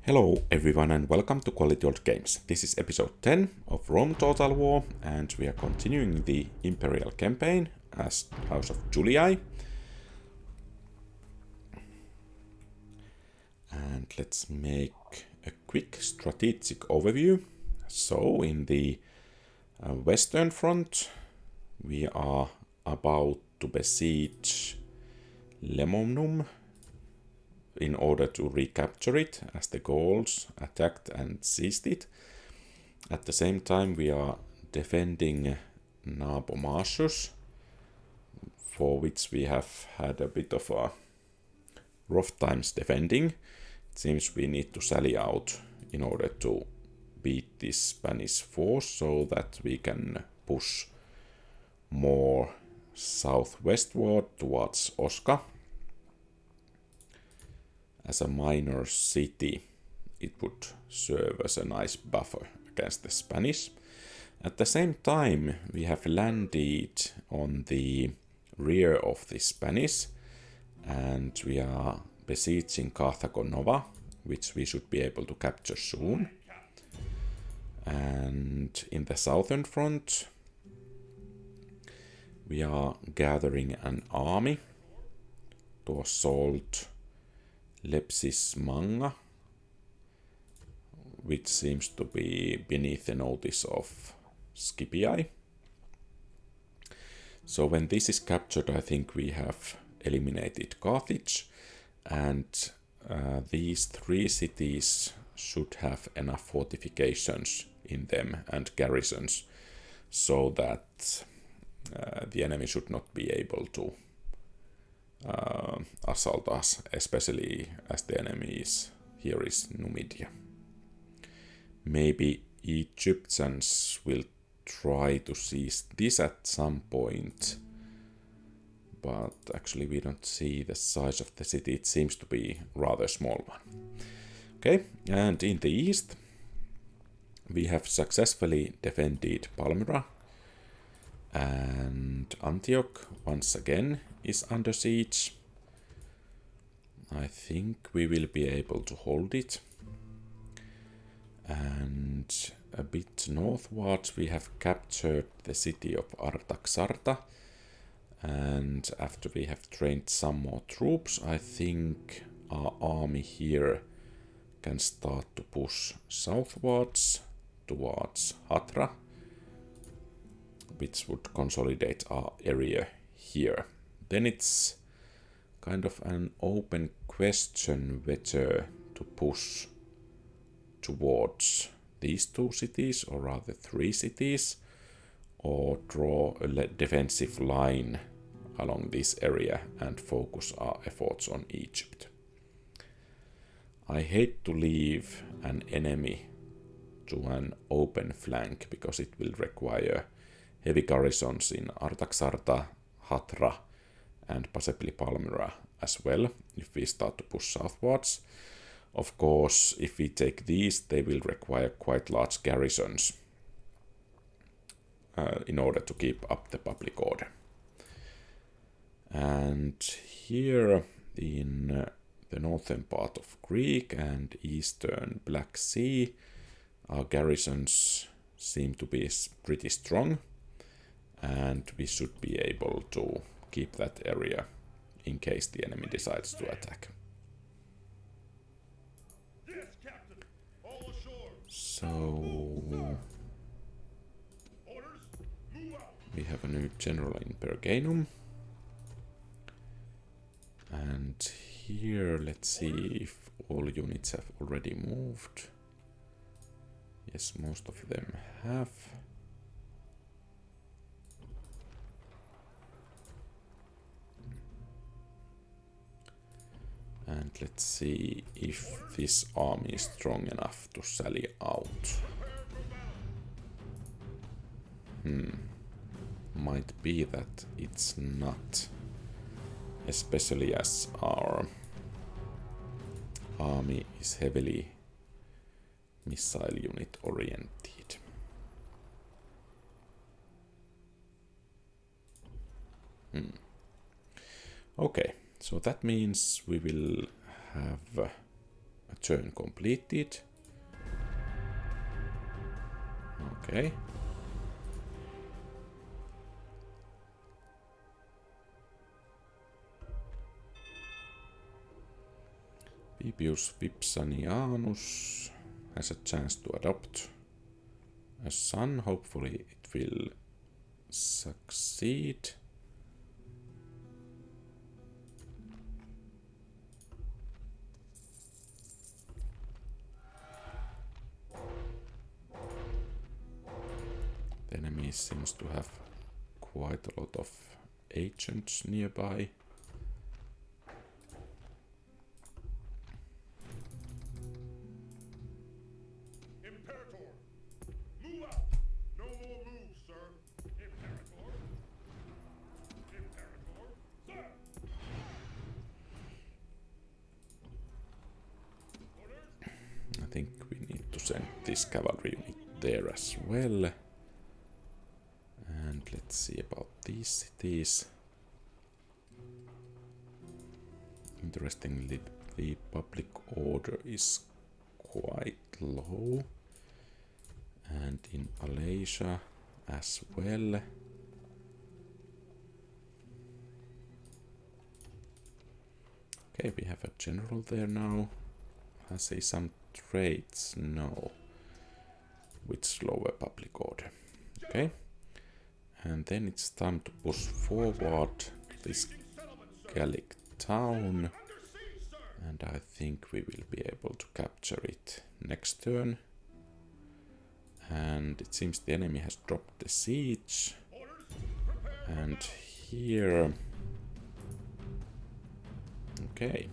Hello everyone and welcome to Quality Old Games. This is episode 10 of Rome Total War and we are continuing the Imperial campaign as House of Julii. And let's make a quick strategic overview. So in the Western Front we are about to besiege Lemonium in order to recapture it, as the Gauls attacked and seized it. At the same time we are defending Nabomasus, for which we have had a bit of a rough times defending. It seems we need to sally out in order to beat this Spanish force so that we can push more southwestward towards Osca. As a minor city, it would serve as a nice buffer against the Spanish. At the same time, we have landed on the rear of the Spanish and we are besieging Carthago Nova, which we should be able to capture soon. And in the southern front, we are gathering an army to assault Lepsis Manga, which seems to be beneath the notice of Scipii. So when this is captured, I think we have eliminated Carthage, and these three cities should have enough fortifications in them and garrisons so that the enemy should not be able to assault us, especially as the enemy here is Numidia. Maybe Egyptians will try to seize this at some point, but actually we don't see the size of the city. It seems to be rather small one. Okay, and in the east we have successfully defended Palmyra, and Antioch once again is under siege. I think we will be able to hold it. And a bit northwards we have captured the city of Artaxarta, and after we have trained some more troops, I think our army here can start to push southwards towards Hatra, which would consolidate our area here. Then it's kind of an open question whether to push towards these two cities, or rather three cities, or draw a defensive line along this area and focus our efforts on Egypt. I hate to leave an enemy to an open flank because it will require heavy garrisons in Artaxarta, Hatra, and possibly Palmyra as well if we start to push southwards. Of course, if we take these, they will require quite large garrisons in order to keep up the public order. And here in the northern part of Greek and eastern Black Sea, our garrisons seem to be pretty strong, and we should be able to keep that area in case the enemy decides to attack. So we have a new general in Perganum, and here let's see if all units have already moved. Yes, most of them have. And let's see if this army is strong enough to sally out. Might be that it's not, especially as our army is heavily missile unit oriented. Okay. So that means we will have A turn completed. Okay. Bibius Vipsanianus has a chance to adopt a son. Hopefully it will succeed. The enemy seems to have quite a lot of agents nearby. I think we need to send this cavalry unit there as well. And let's see about these cities. Interestingly, the public order is quite low. And in Alasia as well. Okay, we have a general there now. Has he some traits? No. With slower public order. Okay. And then it's time to push forward to this Gallic town. And I think we will be able to capture it next turn. And it seems the enemy has dropped the siege. And here... Okay.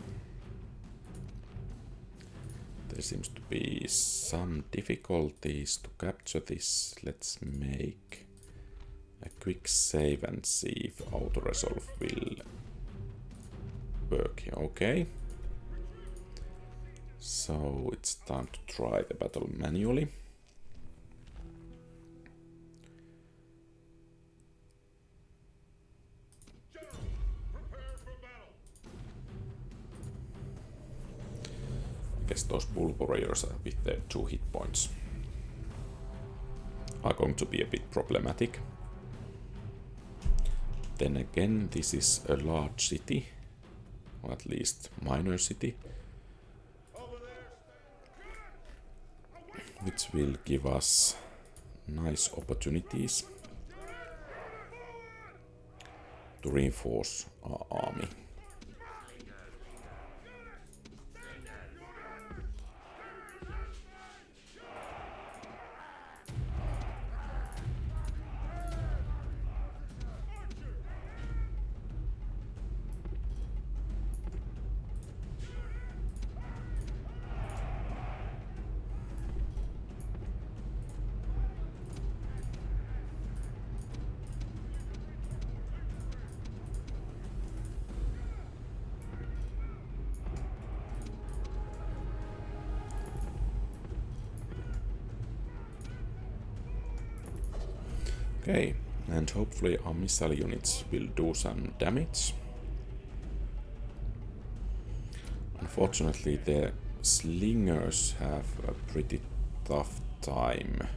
There seems to be some difficulties to capture this. Let's make a quick save and see if auto-resolve will work here. Okay. So it's time to try the battle manually. I guess those bull warriors with their 2 hit points are going to be a bit problematic. Then again, this is a large city, or at least minor city, which will give us nice opportunities to reinforce our army. Okay, and hopefully our missile units will do some damage. Unfortunately, the slingers have a pretty tough time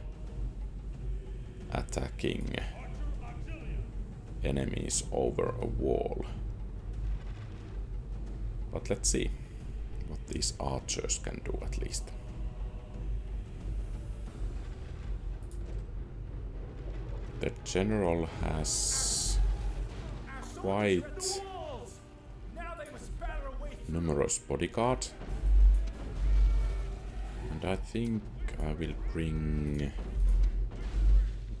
attacking enemies over a wall. But let's see what these archers can do at least. The general has quite numerous bodyguard, and I think I will bring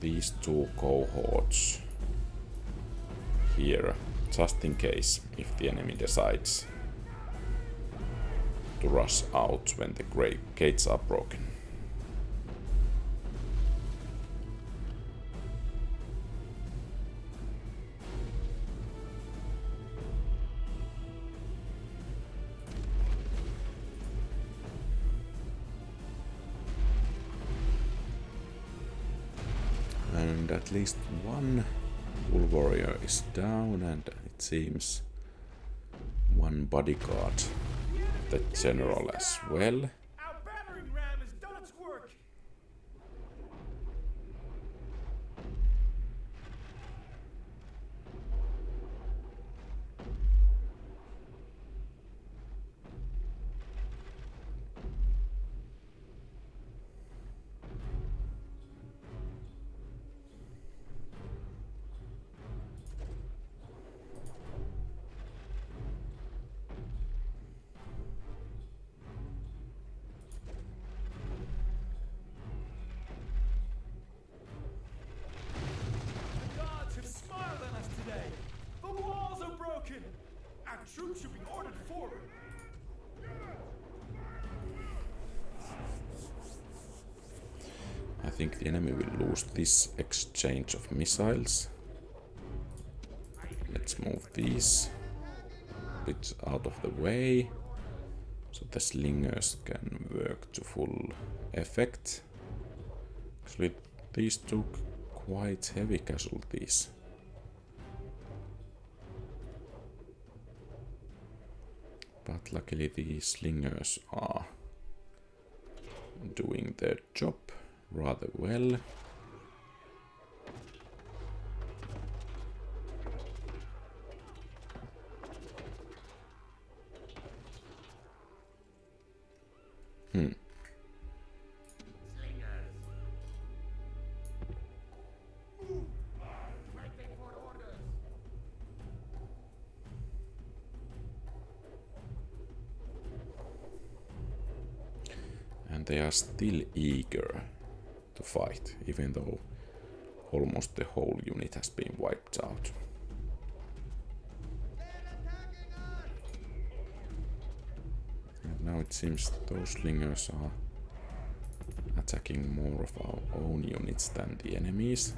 these 2 cohorts here just in case if the enemy decides to rush out when the gates are broken. And at least one bull warrior is down, and it seems one bodyguard the general as well. Our battering ram has done its work. The gods have smiled on us today. The walls are broken. Our troops should be ordered forward. I think the enemy will lose this exchange of missiles. Let's move these a bit out of the way so the slingers can work to full effect. Actually, these took quite heavy casualties. But luckily these slingers are doing their job rather well. And they are still eager to fight, even though almost the whole unit has been wiped out. And now it seems those slingers are attacking more of our own units than the enemies.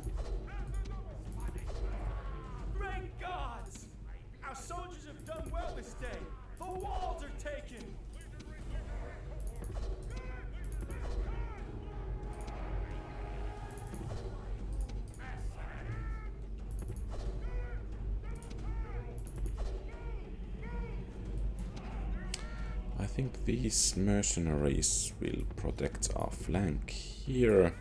Great gods! Our soldiers have done well this day. The walls are taken. I think these mercenaries will protect our flank here.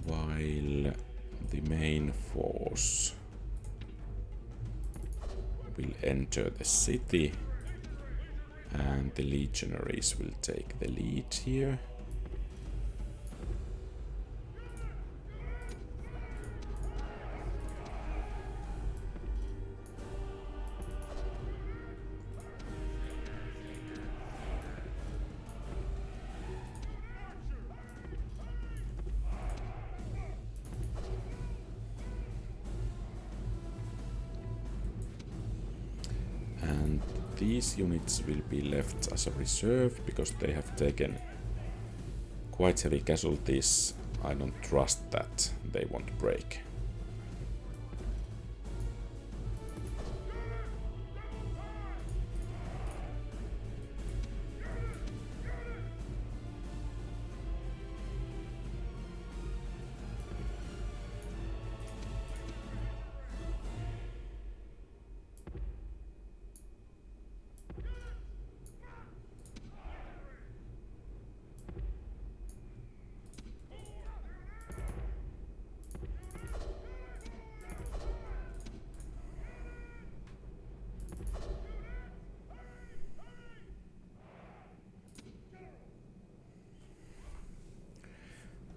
While the main force will enter the city and the legionaries will take the lead here. These units will be left as a reserve because they have taken quite heavy casualties. I don't trust that they won't break.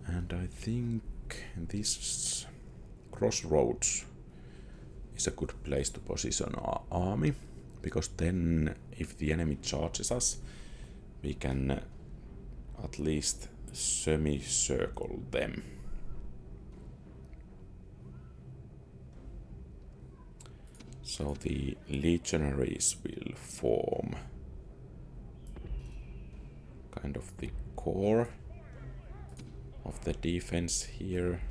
And I think this crossroads is a good place to position our army, because then if the enemy charges us, we can at least semicircle them. So the legionaries will form kind of the core of the defense here.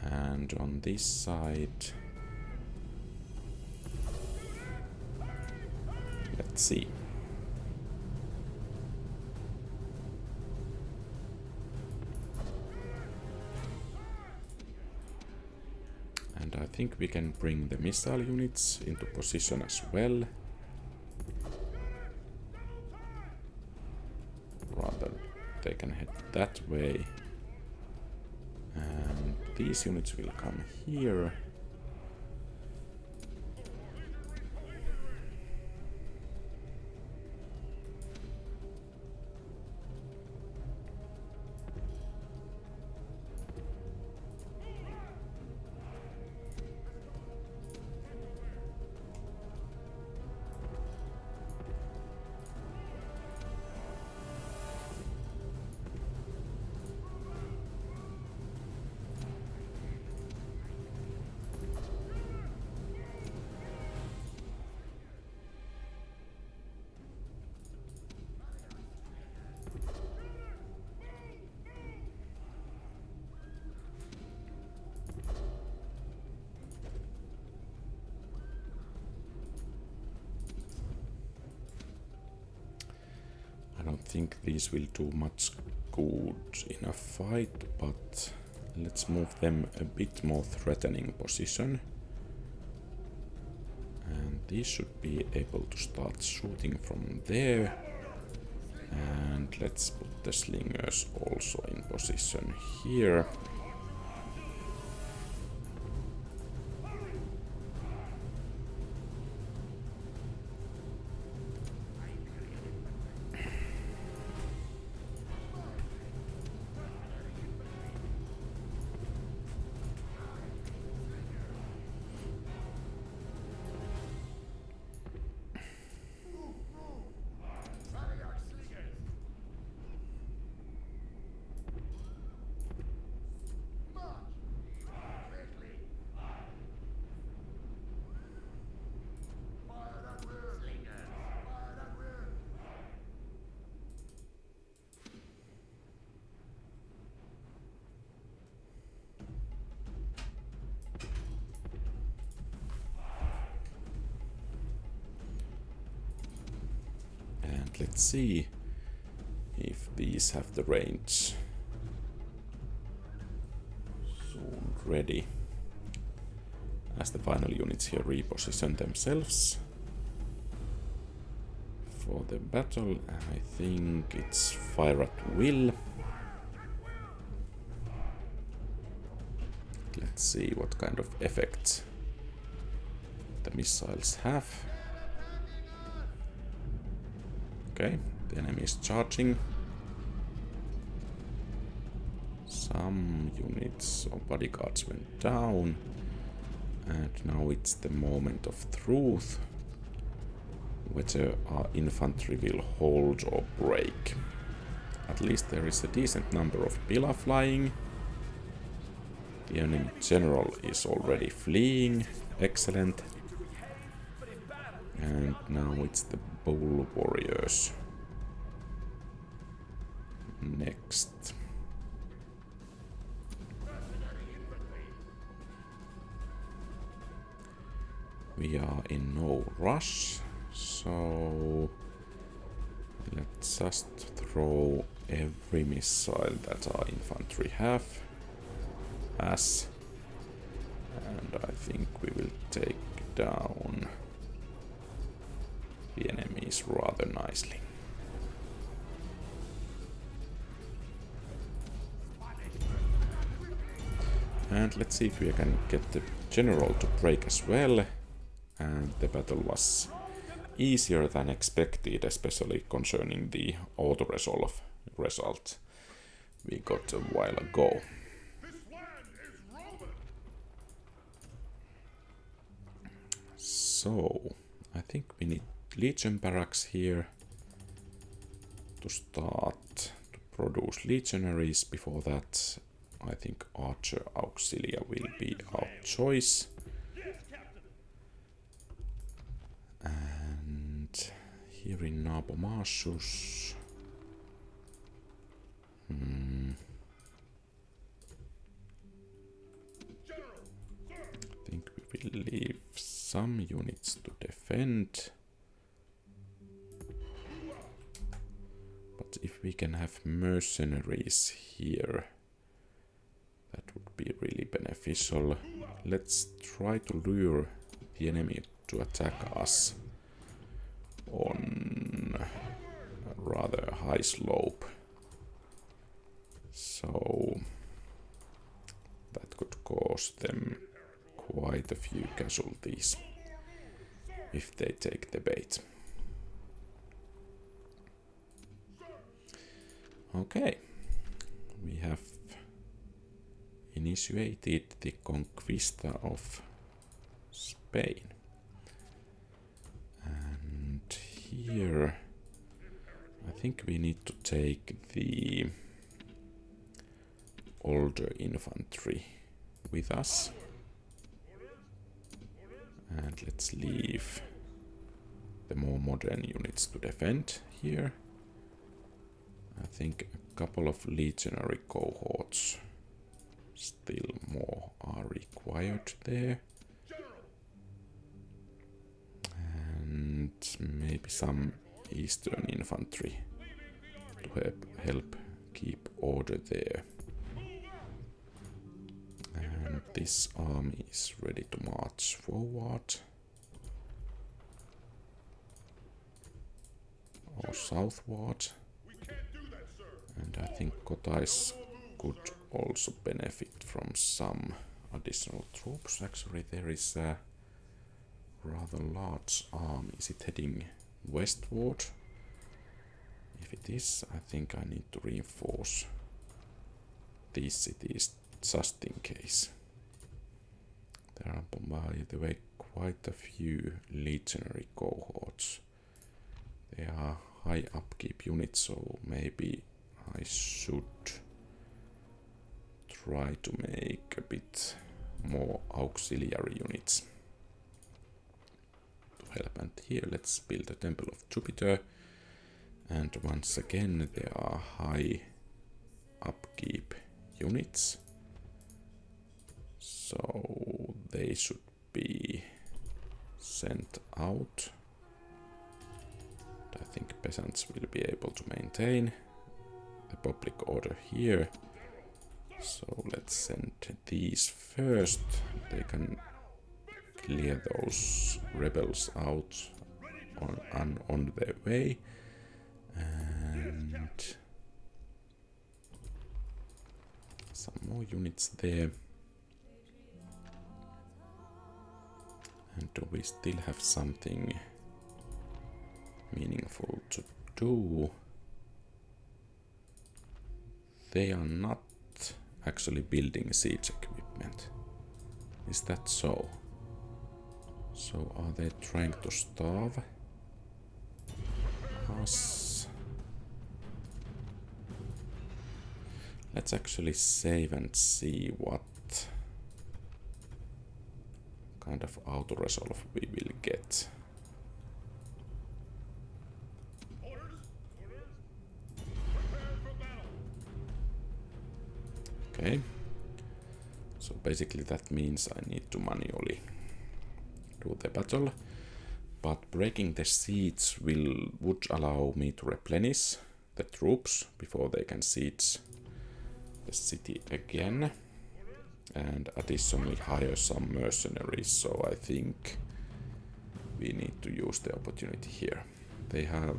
And on this side, let's see. think we can bring the missile units into position as well. Rather, they can head that way. And these units will come here. I don't think these will do much good in a fight, but let's move them a bit more threatening position. And these should be able to start shooting from there. And let's put the slingers also in position here. Let's see if these have the range soon ready. As the final units here reposition themselves for the battle, I think it's fire at will. Let's see what kind of effect the missiles have. Okay, the enemy is charging. Some units or bodyguards went down. And now it's the moment of truth. Whether our infantry will hold or break. At least there is a decent number of pillar flying. The enemy general is already fleeing. Excellent. And now it's the bull warriors. Next. We are in no rush, so let's just throw every missile that our infantry has. And I think we will take down the enemies rather nicely. And let's see if we can get the general to break as well. And the battle was easier than expected, especially concerning the auto-resolve result we got a while ago. So, I think we need Legion barracks here to start to produce legionaries. Before that, I think Archer Auxilia will be our choice. And here in Nabomasus, I think we will leave some units to defend. But if we can have mercenaries here, that would be really beneficial. let's try to lure the enemy to attack us on a rather high slope. So that could cause them quite a few casualties if they take the bait. Okay, we have initiated the conquista of Spain. And here I think we need to take the older infantry with us. And let's leave the more modern units to defend here. I think a couple of legionary cohorts still more are required there. And maybe some eastern infantry to help keep order there. And this army is ready to march forward. Or southward. And I think Kotais could also benefit from some additional troops. Actually, there is a rather large army. Is it heading westward? If it is, I think I need to reinforce these cities just in case. There are, by the way, quite a few legionary cohorts. They are high upkeep units, so maybe I should try to make a bit more auxiliary units to help. And here let's build a Temple of Jupiter. And once again there are high upkeep units. So they should be sent out. I think peasants will be able to maintain the public order here. So let's send these first. They can clear those rebels out on their way. And some more units there. And do we still have something meaningful to do? They are not actually building siege equipment. Is that so? So are they trying to starve us? Let's actually save and see what kind of auto-resolve we will get. Okay, so basically that means I need to manually do the battle, but breaking the siege would allow me to replenish the troops before they can siege the city again, and additionally hire some mercenaries, so I think we need to use the opportunity here. They have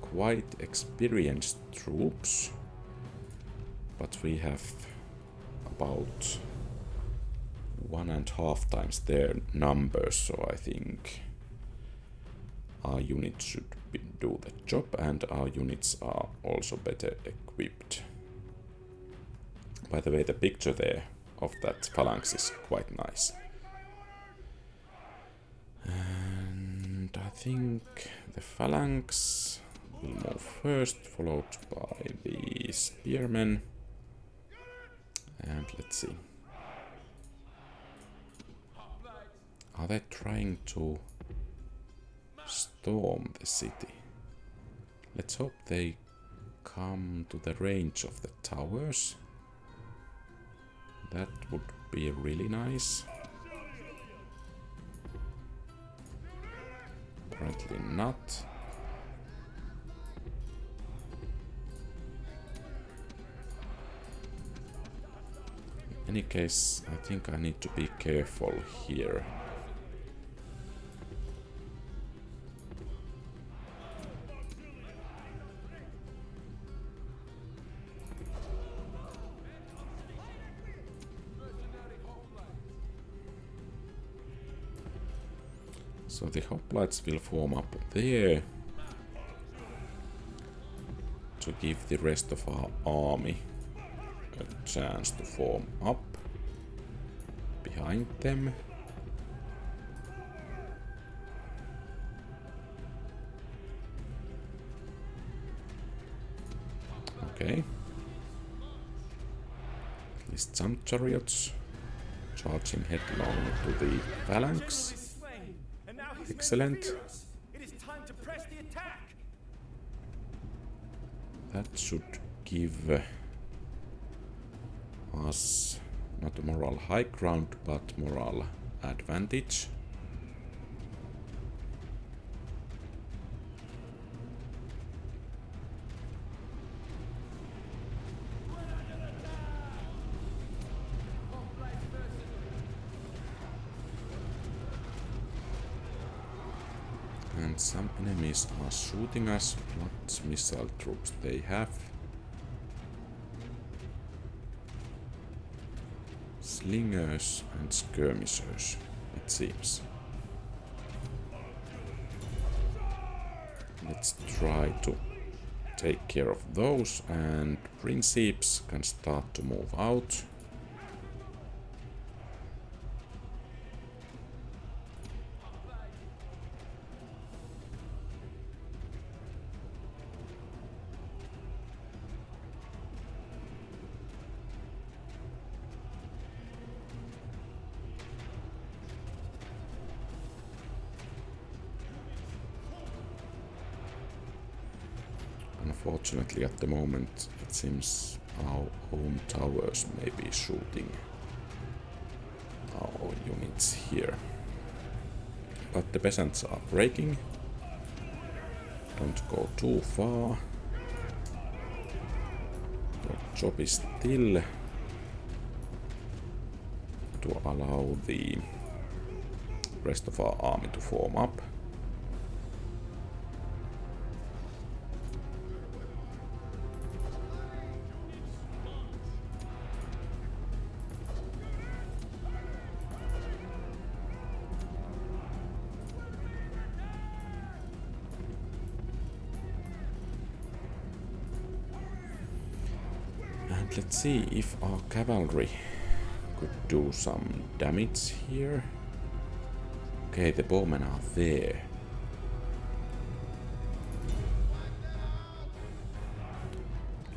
quite experienced troops, but we have about 1.5 times their numbers, so I think our units should do the job, and our units are also better equipped. By the way, the picture there of that phalanx is quite nice. And I think the phalanx will move first, followed by the spearmen. And let's see. Are they trying to storm the city? Let's hope they come to the range of the towers. That would be really nice. Apparently not. any case, I think I need to be careful here. So the hoplites will form up there to give the rest of our army a chance to form up behind them. Okay. At least some chariots charging headlong to the phalanx. Excellent. It is time to press the attack. That should give us not a moral high ground, but moral advantage. And some enemies are shooting us. What missile troops they have? Slingers and skirmishers, it seems. Let's try to take care of those, and princeps can start to move out. Unfortunately, at the moment, it seems our own towers may be shooting our units here. But the peasants are breaking. Don't go too far. Your job is still to allow the rest of our army to form up. Let's see if our cavalry could do some damage here. Okay, the bowmen are there.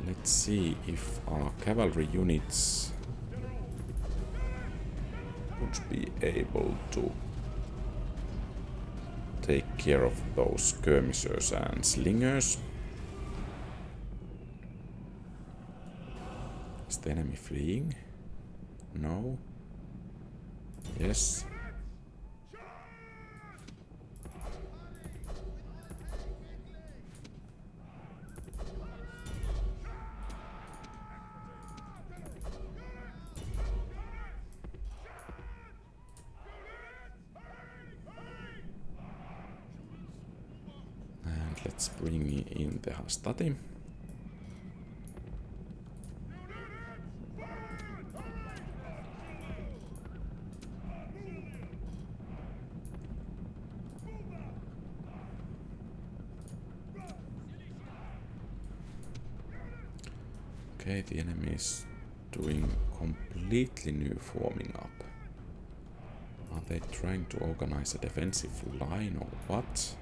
Let's see if our cavalry units would be able to take care of those skirmishers and slingers. Is the enemy fleeing? No. Yes. And let's bring in the Hastati. Okay, the enemy is doing completely new forming up. Are they trying to organize a defensive line or what?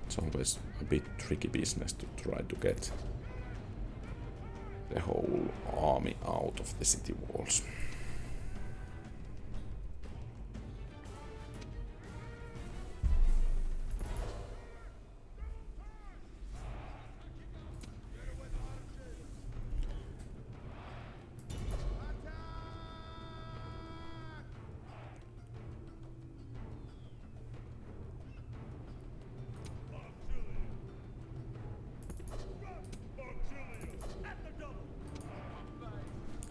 It's always a bit tricky business to try to get the whole army out of the city walls.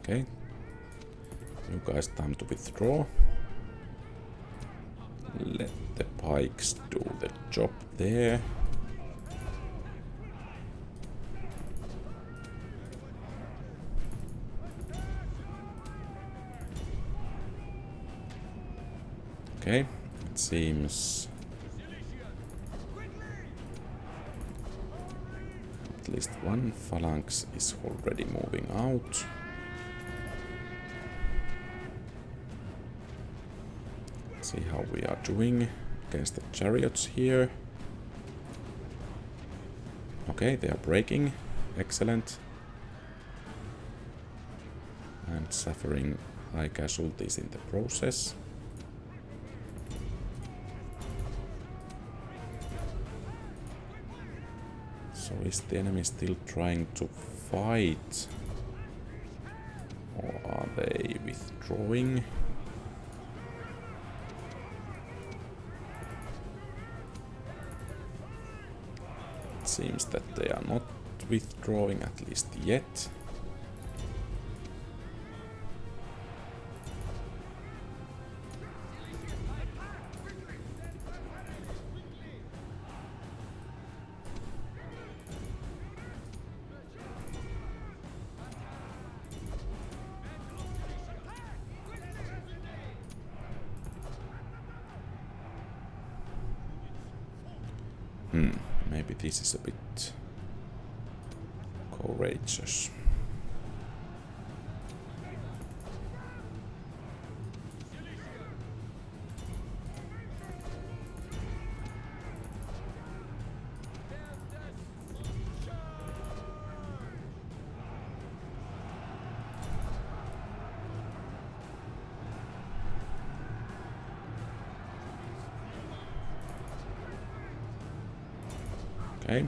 Okay. You guys, time to withdraw. Let the pikes do the job there. Okay, it seems at least one phalanx is already moving out. Let's see how we are doing against the chariots here. Okay, they are breaking. Excellent. And suffering high casualties in the process. So is the enemy still trying to fight? Or are they withdrawing? It seems that they are not withdrawing, at least yet. Maybe this is a bit courageous. Okay.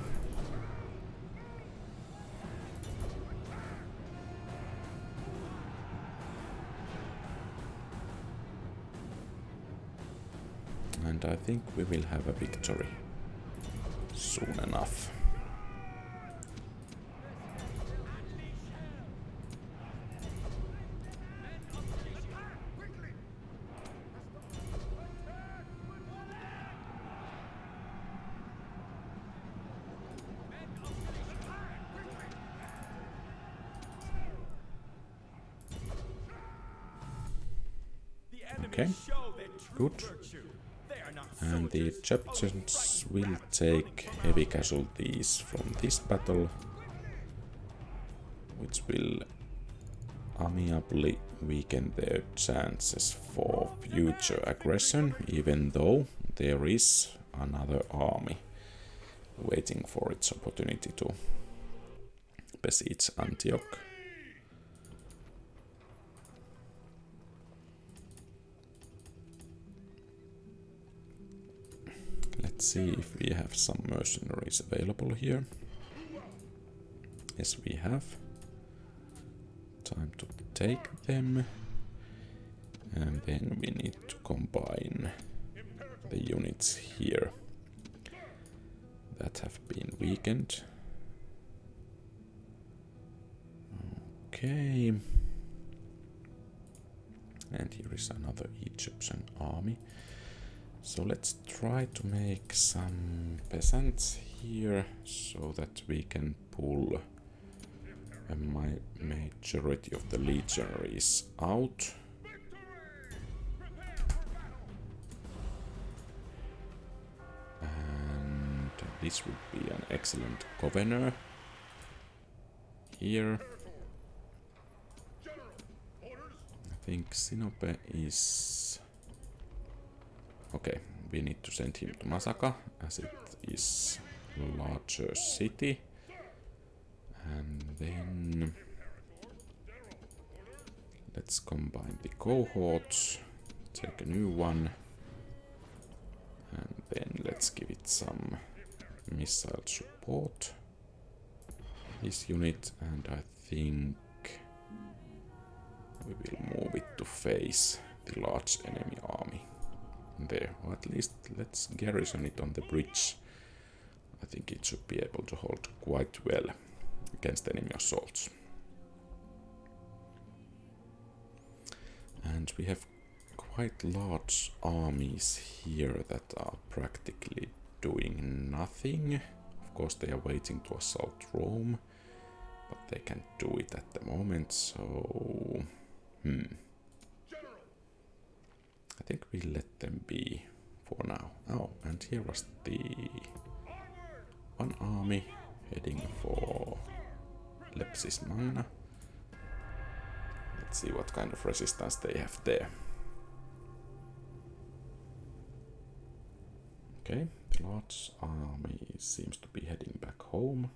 And I think we will have a victory soon enough. Okay, good. And the Egyptians will take heavy casualties from this battle, which will amiably weaken their chances for future aggression, even though there is another army waiting for its opportunity to besiege Antioch. Let's see if we have some mercenaries available here. Yes, we have. Time to take them. And then we need to combine the units here that have been weakened. Okay. And here is another Egyptian army. So let's try to make some peasants here so that we can pull a majority of the legionaries out. And this would be an excellent governor here. I think Sinope is... Okay, we need to send him to Masaka, as it is a larger city. And then let's combine the cohorts, take a new one, and then let's give it some missile support. This unit, and I think we will move it to face the large enemy army. There, or at least let's garrison it on the bridge. I think it should be able to hold quite well against enemy assaults. And we have quite large armies here that are practically doing nothing. Of course, they are waiting to assault Rome, but they can't do it at the moment, so... I think we let them be for now. Oh, and here was the one army heading for Lepsis Magna. Let's see what kind of resistance they have there. Okay, the large army seems to be heading back home.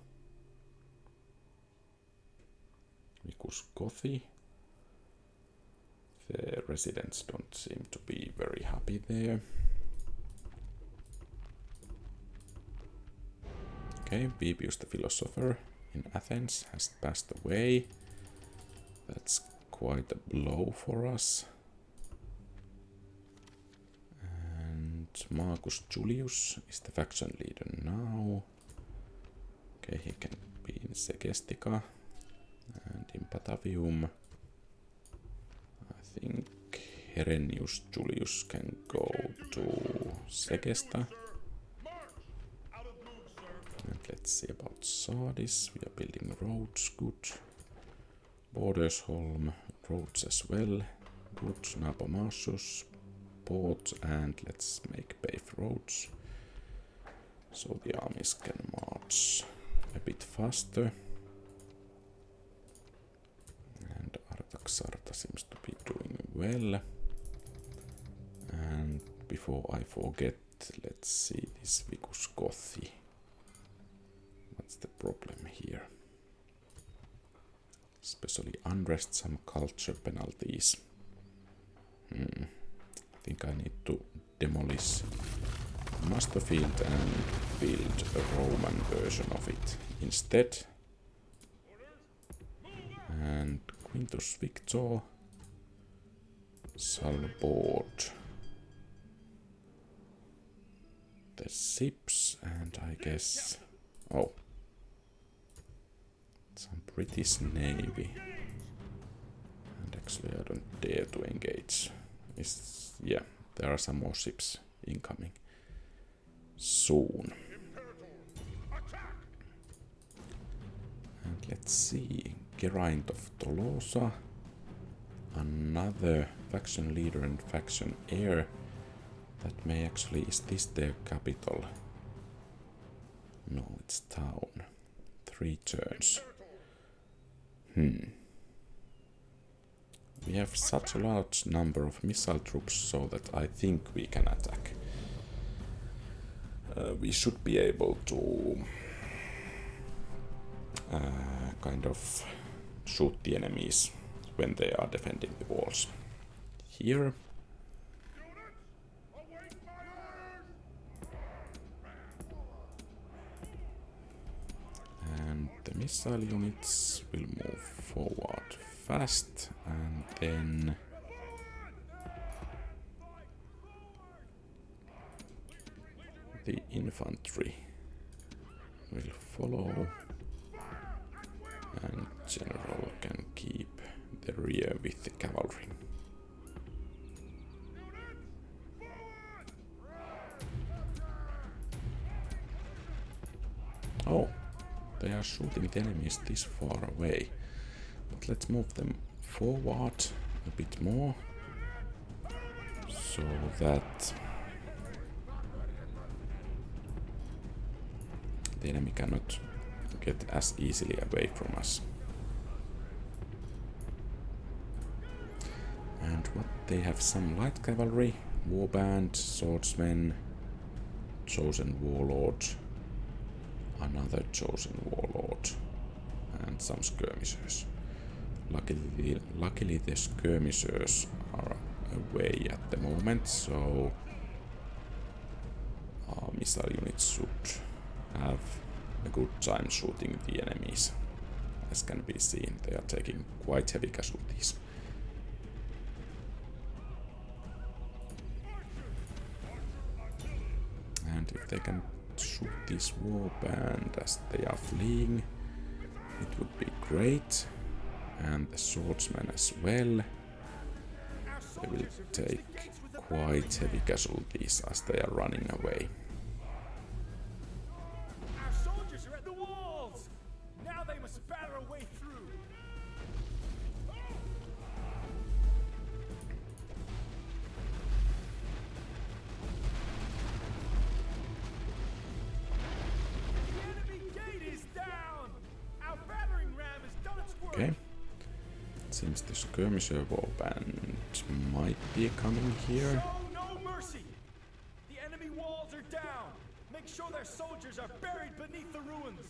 Vicus Gothi. The residents don't seem to be very happy there. Okay, Bibius the philosopher in Athens has passed away. That's quite a blow for us. And Marcus Julius is the faction leader now. Okay, he can be in Segestica and in Batavium. I think Herennius Julius can go to Segesta. And let's see about Sardis. We are building roads, good. Bordersholm, roads as well. Good. Nabomassus, port, and let's make paved roads. So the armies can march a bit faster. And Artaxarta seems to be doing well. And before I forget, let's see this Vicus Gothi. What's the problem here? Especially unrest, some culture penalties. I think I need to demolish Masterfield and build a Roman version of it instead. And Quintus Victor shall board the ships, and I guess... Oh. Some British Navy. And actually I don't dare to engage. Yeah, there are some more ships incoming soon. And let's see, Geraint of Tolosa, another faction leader and faction heir. That may actually, is this their capital? No, it's town. 3 turns. We have such a large number of missile troops so that I think we can attack. We should be able to kind of shoot the enemies when they are defending the walls. Here. And the missile units will move forward fast, and then the infantry will follow, and general can keep the rear with the cavalry. Oh, they are shooting the enemies this far away. But let's move them forward a bit more, so that the enemy cannot get as easily away from us. And what they have, some light cavalry, warband, swordsmen, chosen warlord, another chosen warlord, and some skirmishers. Luckily the skirmishers are away at the moment, so our missile units should have a good time shooting the enemies. As can be seen, they are taking quite heavy casualties. And if they can shoot this warband as they are fleeing, it would be great. And the swordsman as well. They will take quite heavy casualties as they are running away. Our soldiers are at the walls! Now they must batter a way through. The enemy gate is down! Our battering ram has done its work! Okay. Seems the skirmisher war band might be coming here. Show no mercy! The enemy walls are down! Make sure their soldiers are buried beneath the ruins!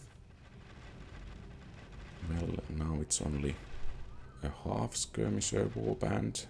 Well, now it's only a half skirmisher war band.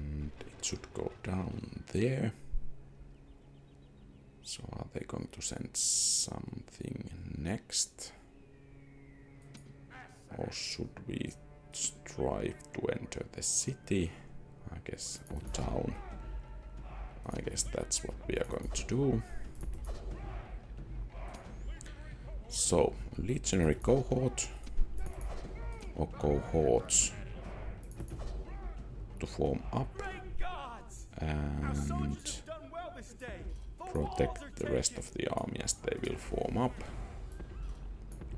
And it should go down there. So are they going to send something next? Or should we strive to enter the city? I guess, or town. I guess that's what we are going to do. So, legionary cohort or cohorts to form up and protect the rest of the army as they will form up.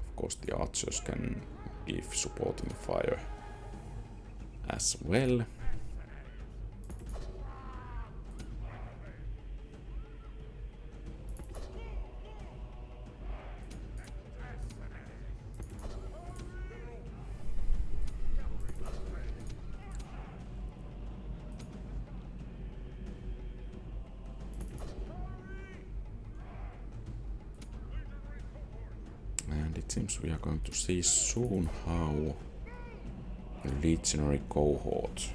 Of course, the archers can give supporting fire as well. And it seems we are going to see soon how the legionary cohort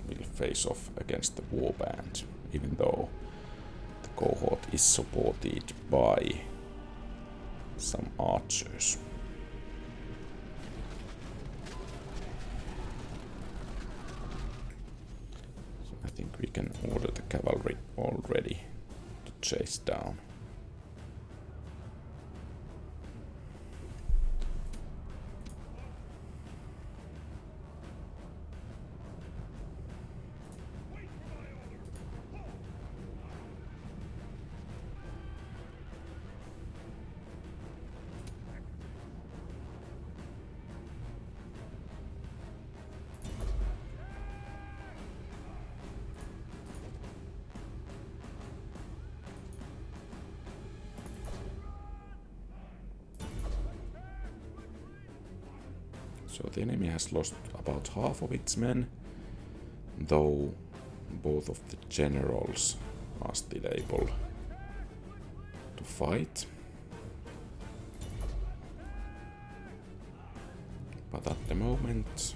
will face off against the warband, even though the cohort is supported by some archers. So I think we can order the cavalry already to chase down. So the enemy has lost about half of its men, though both of the generals are still able to fight. But at the moment,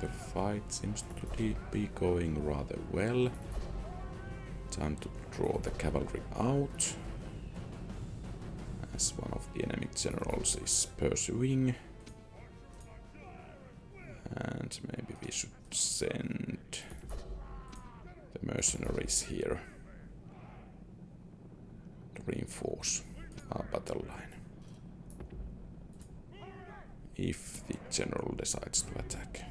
the fight seems to be going rather well. Time to draw the cavalry out, as one of the enemy generals is pursuing. And maybe we should send the mercenaries here to reinforce our battle line, if the general decides to attack.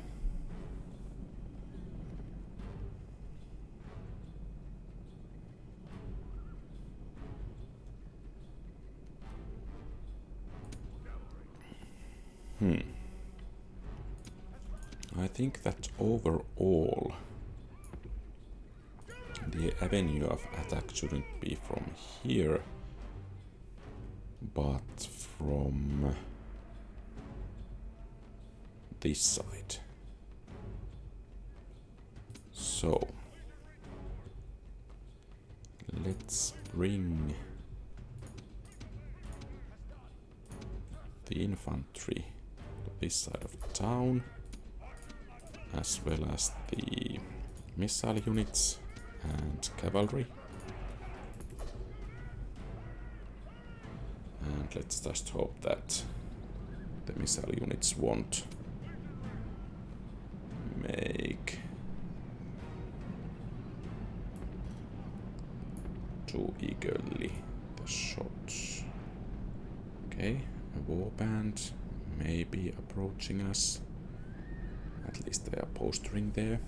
I think that overall the avenue of attack shouldn't be from here, but from this side. So let's bring the infantry to this side of the town, as well as the missile units and cavalry. And let's just hope that the missile units won't make too eagerly the shots. Okay, a warband may be approaching us. At least they are postering there.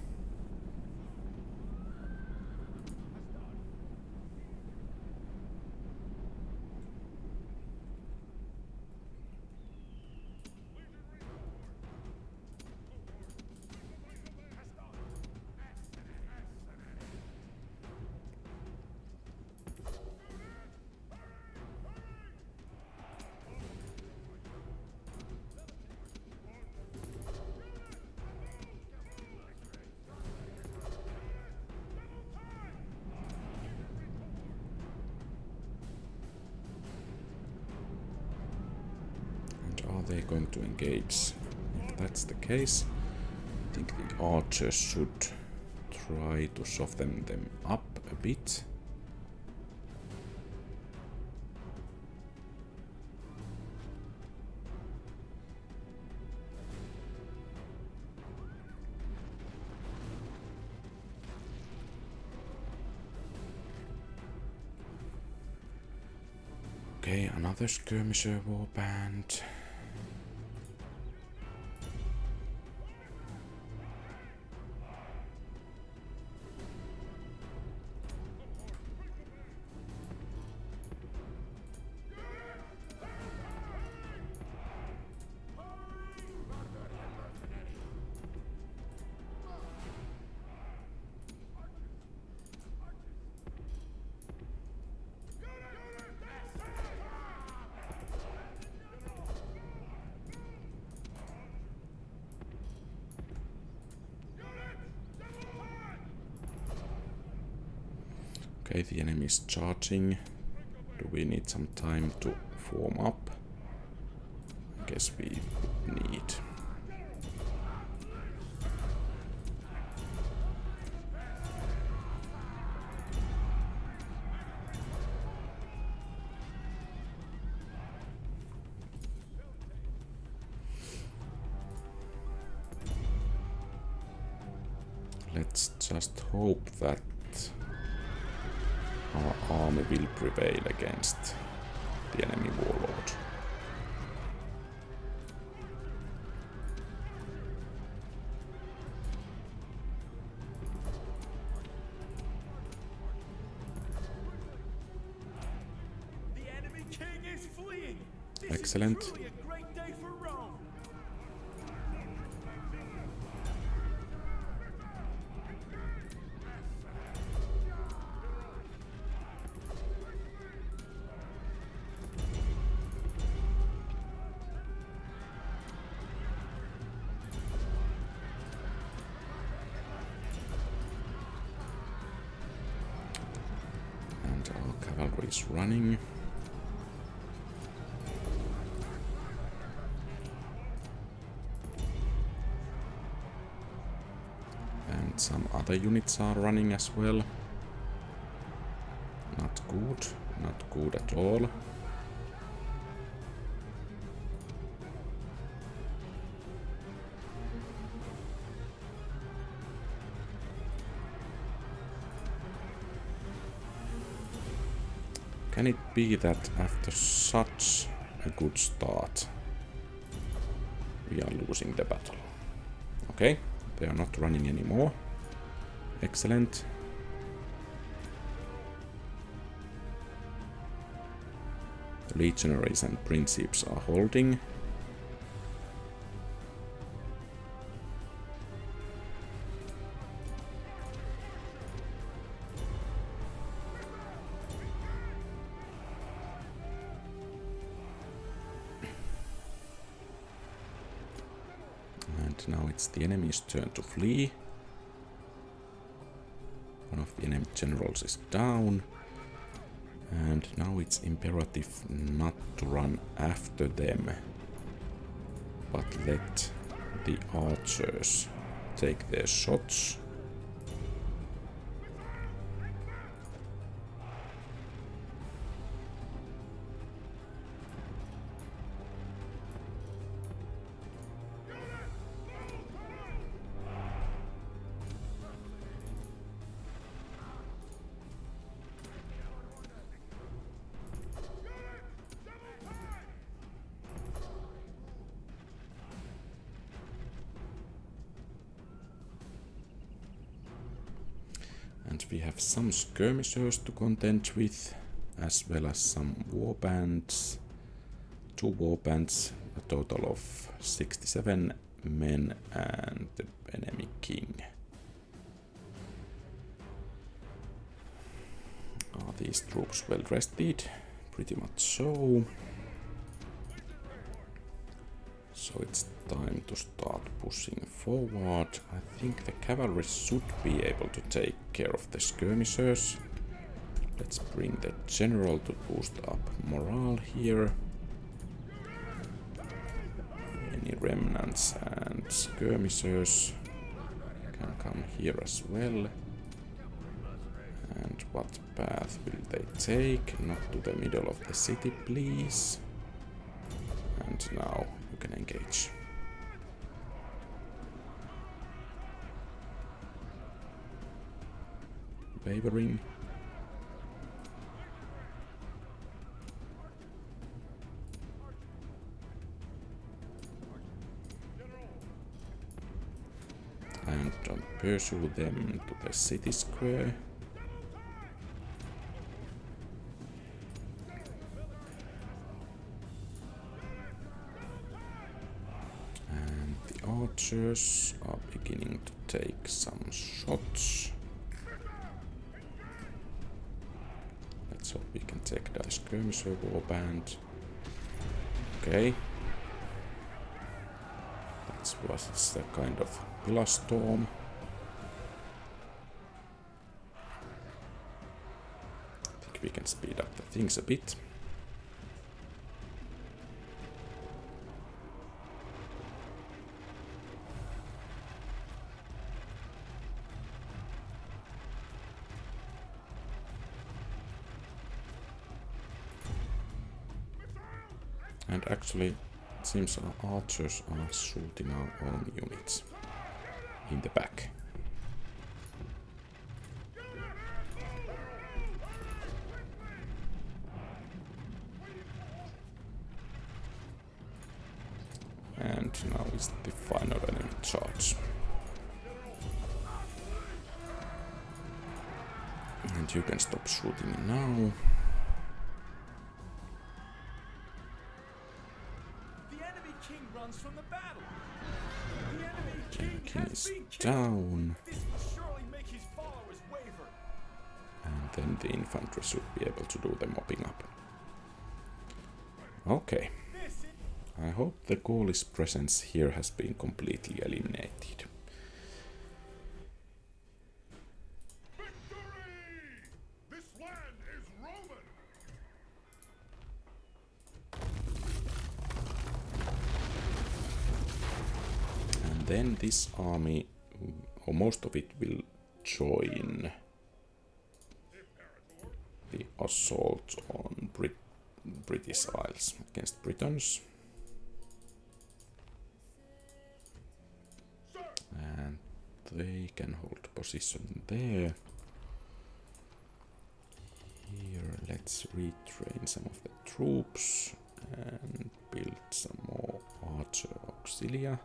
Are they going to engage? If that's the case, I think the archers should try to soften them up a bit. Okay, another skirmisher warband. Okay, the enemy is charging. Do we need some time to form up? I guess we need. Let's just hope that our army will prevail against the enemy warlord. The enemy king is fleeing. This Excellent. is truly a great day for Rome. And our cavalry is running. And some other units are running as well. Not good, not good at all. Can it be that after such a good start we are losing the battle? Okay, they are not running anymore. Excellent. The legionaries and princeps are holding. And now it's the enemy's turn to flee. One of the enemy generals is down. And now it's imperative not to run after them, but let the archers take their shots. have some skirmishers to contend with, as well as some warbands. 2 warbands, a total of 67 men and the enemy king. Are these troops well rested? Pretty much so. So it's time to start pushing forward. I think the cavalry should be able to take care of the skirmishers. Let's bring the general to boost up morale here. Any remnants and skirmishers can come here as well. And what path will they take? Not to the middle of the city, please. And now you can engage. Wavering. And don't pursue them to the city square. And the archers are beginning to take some shots. Let's hope we can take the skirmisher warband. Okay. That was the kind of pillar storm. I think we can speed up the things a bit. And actually, it seems our archers are shooting our own units in the back. And now is the final enemy charge. And you can stop shooting now. From the battle. The enemy king King has is been killed. down. This will surely make his followers waver. And then the infantry should be able to do the mopping up. Okay. I hope the Gaulish presence here has been completely eliminated. Then this army, or most of it, will join the assault on British Isles against Britons. And they can hold position there. Here, let's retrain some of the troops and build some more archer auxilia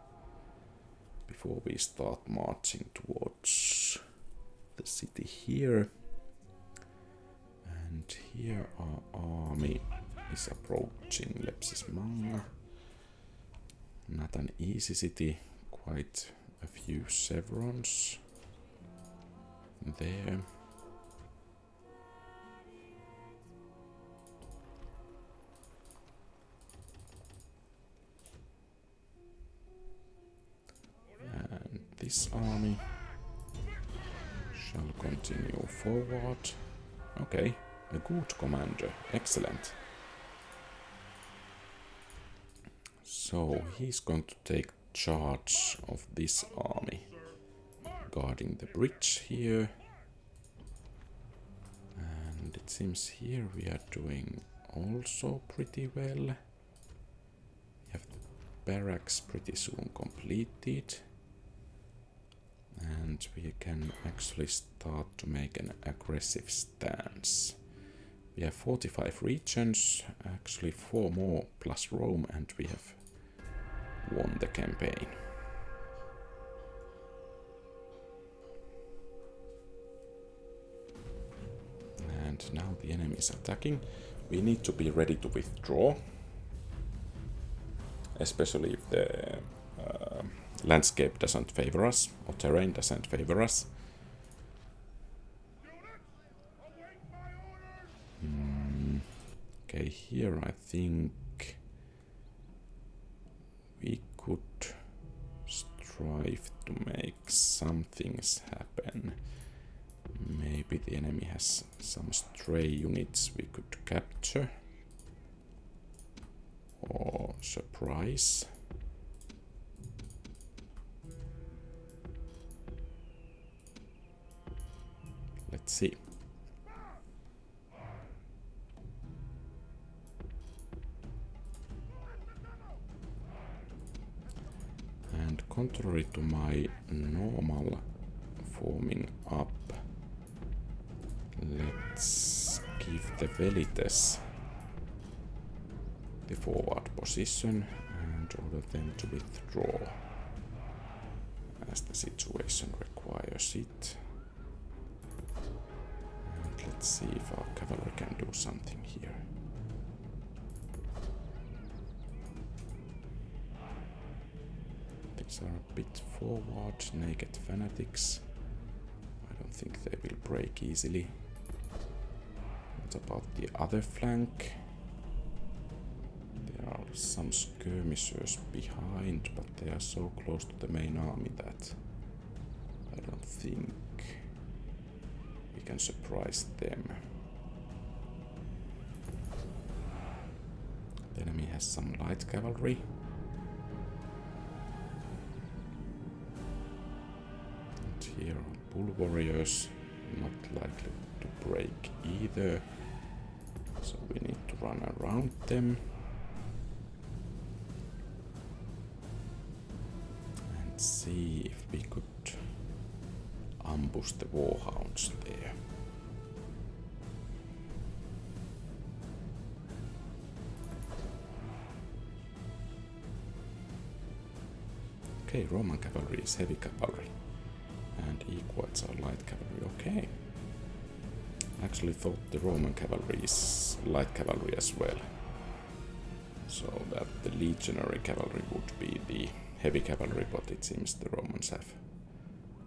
before we start marching towards the city here. And here our army is approaching Lepsismanga. Not an easy city, quite a few chevrons there. This army shall continue forward. Okay, a good commander, excellent. So he's going to take charge of this army, guarding the bridge here. And it seems here we are doing also pretty well. We have the barracks pretty soon completed. And we can actually start to make an aggressive stance. We have 45 regions, actually 4 more plus Rome, and we have won the campaign. And now the enemy is attacking. We need to be ready to withdraw. Especially if the landscape doesn't favor us, or terrain doesn't favor us. Okay, here I think we could strive to make some things happen. Maybe the enemy has some stray units we could capture. Or surprise. Let's see. And contrary to my normal forming up, let's give the Velites the forward position and order them to withdraw as the situation requires it. And let's see if our cavalry can do something here. These are a bit forward, naked fanatics. I don't think they will break easily. What about the other flank? There are some skirmishers behind, but they are so close to the main army that I don't think we can surprise them. The enemy has some light cavalry. And here are bull warriors, not likely to break either. So we need to run around them. See if we could ambush the warhounds there. Okay, Roman cavalry is heavy cavalry and equals are light cavalry. Okay. Actually thought the Roman cavalry is light cavalry as well. So that the legionary cavalry would be the heavy cavalry, but it seems the Romans have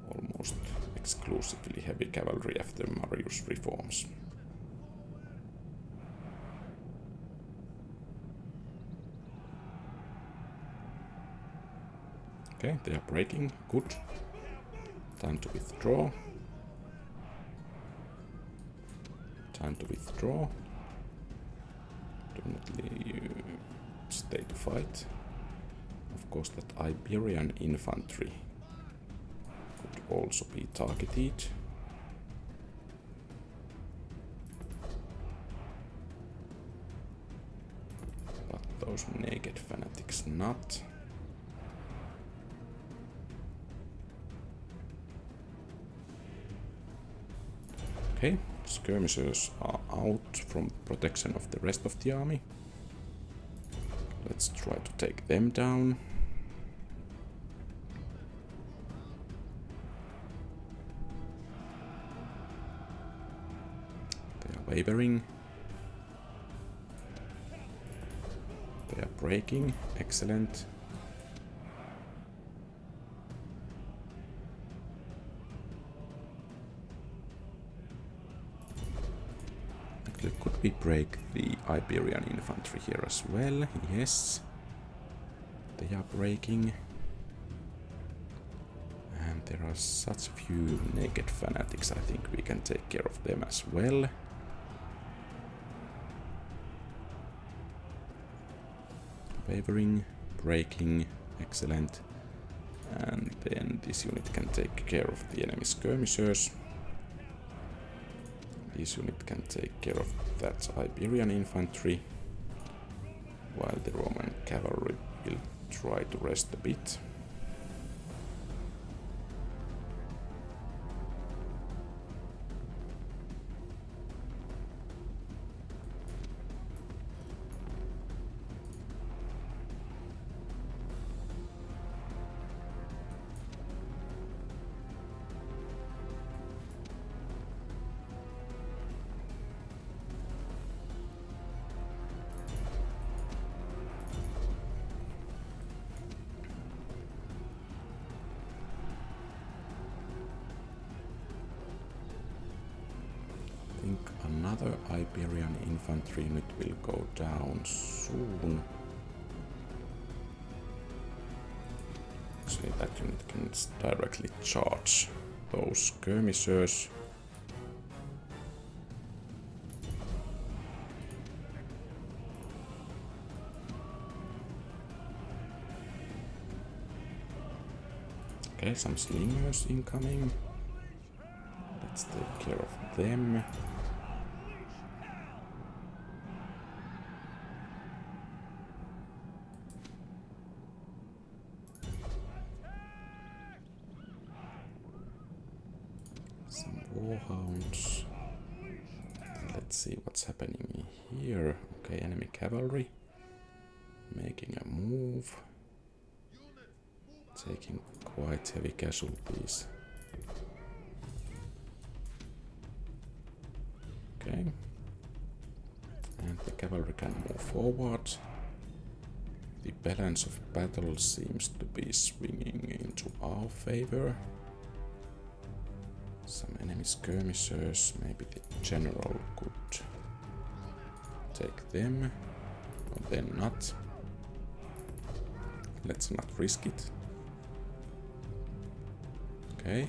almost exclusively heavy cavalry after Marius' reforms. Okay, they are breaking. Good. Time to withdraw. Time to withdraw. Do not stay to fight. Of course, that Iberian infantry could also be targeted. But those naked fanatics not. Okay, skirmishers are out from protection of the rest of the army. Let's try to take them down. They are wavering. They are breaking. Excellent. Actually, could we break the Iberian infantry here as well? Yes. They are breaking. And there are such few naked fanatics, I think we can take care of them as well. Wavering, breaking, excellent. And then this unit can take care of the enemy skirmishers. This unit can take care of that Iberian infantry, while the Roman cavalry will try to rest a bit. Iberian infantry unit will go down soon. So that unit can directly charge those skirmishers. Okay, some slingers incoming. Let's take care of them. Some warhounds. Let's see what's happening here. Okay, enemy cavalry making a move. Taking quite heavy casualties. Okay. And the cavalry can move forward. The balance of battle seems to be swinging into our favor. Some enemy skirmishers, maybe the general could take them. Or then not. Let's not risk it. Okay.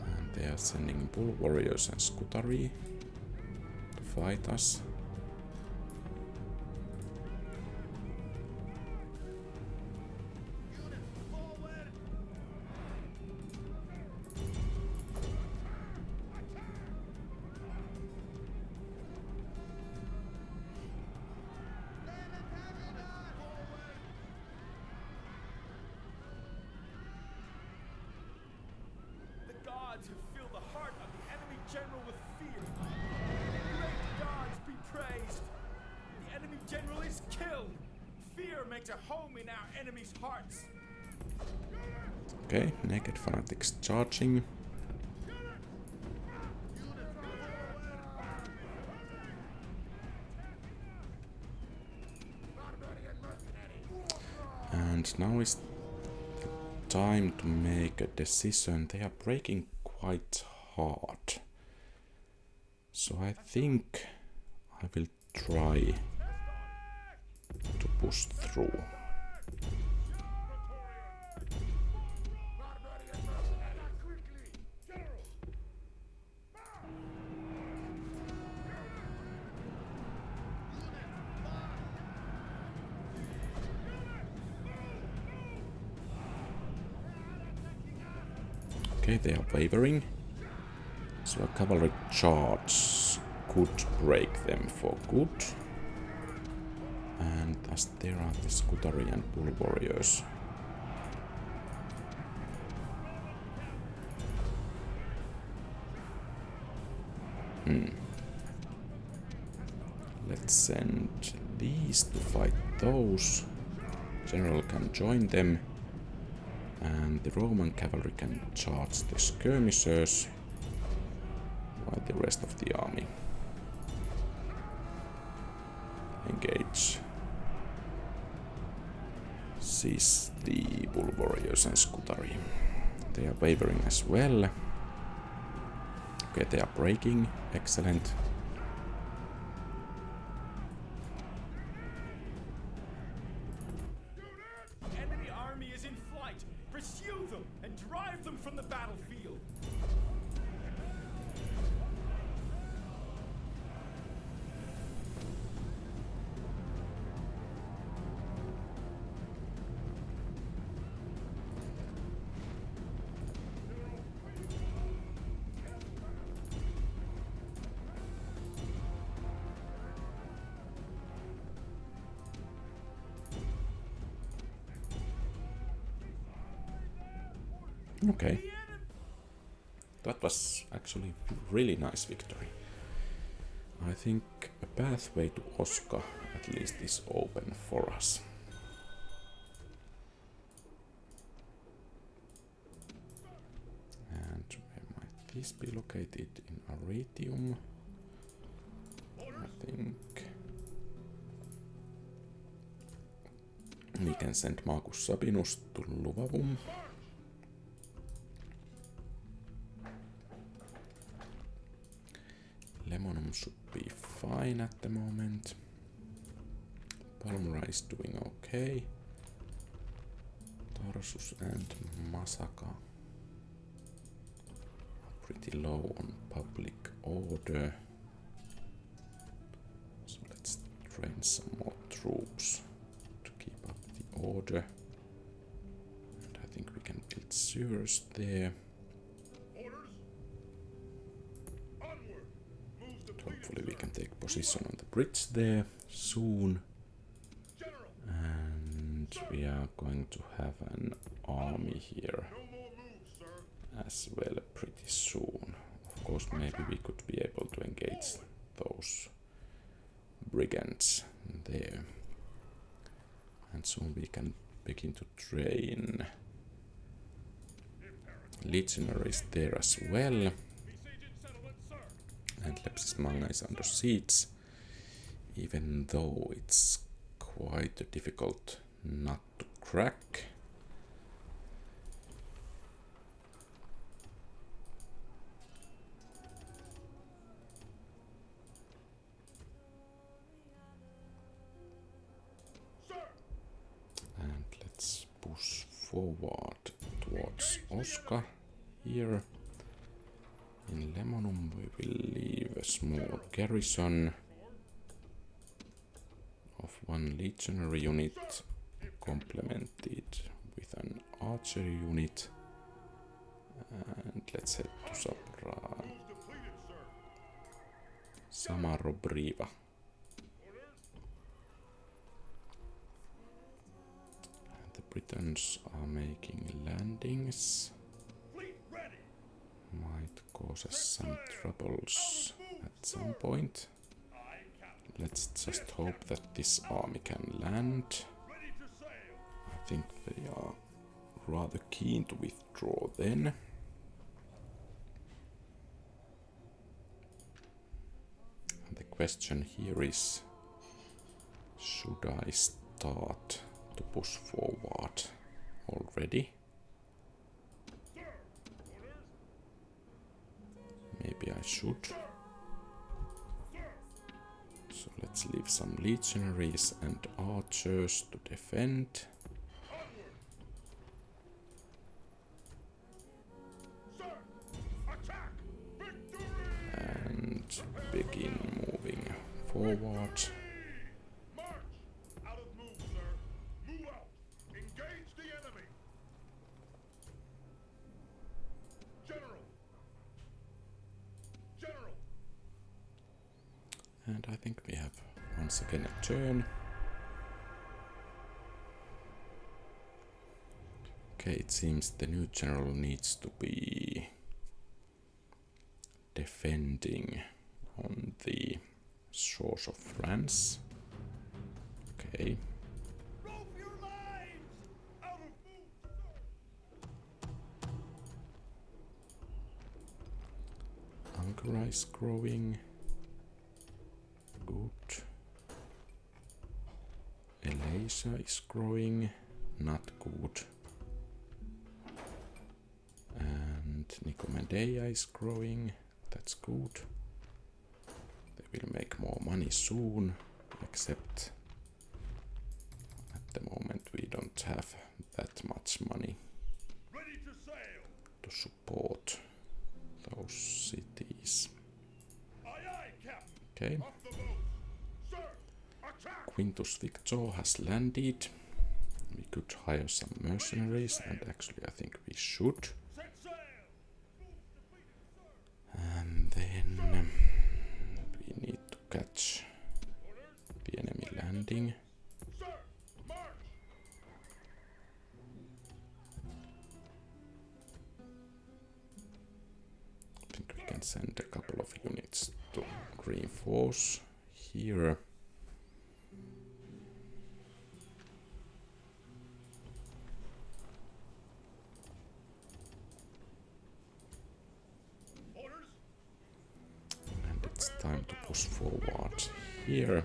And they are sending bull warriors and scutari to fight us. To fill the heart of the enemy general with fear. Great gods be praised. The enemy general is killed. Fear makes a home in our enemies' hearts. Okay, naked fanatics charging. And now is the time to make a decision. They are breaking quite hard. So I think I will try to push through. Okay, they are wavering. So a cavalry charge could break them for good. And thus there are the scutari and bull warriors. Let's send these to fight those. General can join them. And the Roman cavalry can charge the skirmishers, while the rest of the army engage. Seize the bull warriors and scutari. They are wavering as well. Okay, they are breaking. Excellent. Enemy army is in flight. Pursue them and drive them from the battlefield. Okay. That was actually a really nice victory. I think a pathway to Osca at least is open for us. And where might this be located? In Arretium? I think we can send Marcus Sabinus to Luvavum. Lemonum should be fine at the moment. Palmyra is doing okay. Tarsus and Masaka are pretty low on public order. So let's train some more troops to keep up the order. And I think we can build sewers there. Hopefully we can take position on the bridge there soon. And we are going to have an army here as well pretty soon. Of course, maybe we could be able to engage those brigands there. And soon we can begin to train legionaries there as well. And Lepsis Manga is under siege, even though it's quite a difficult nut to crack. And let's push forward towards Oska here. In Lemonum we will leave a small garrison of one legionary unit complemented with an archery unit. And let's head to Samarobriva. And the Britons are making landings. Might cause us some troubles at some point. Let's just hope that this army can land. I think they are rather keen to withdraw then. And the question here is, should I start to push forward already? Maybe I should. So let's leave some legionaries and archers to defend. And begin moving forward. And I think we have once again a turn. Okay, it seems the new general needs to be defending on the shores of France. Okay. Angora is growing. Good. Elisa is growing, not good. And Nicomedia is growing, that's good. They will make more money soon, except at the moment we don't have that much money to support those cities. Okay. Quintus Victor has landed. We could hire some mercenaries, and actually I think we should. And then we need to catch the enemy landing. I think we can send a couple of units to reinforce here. And it's time to push forward here.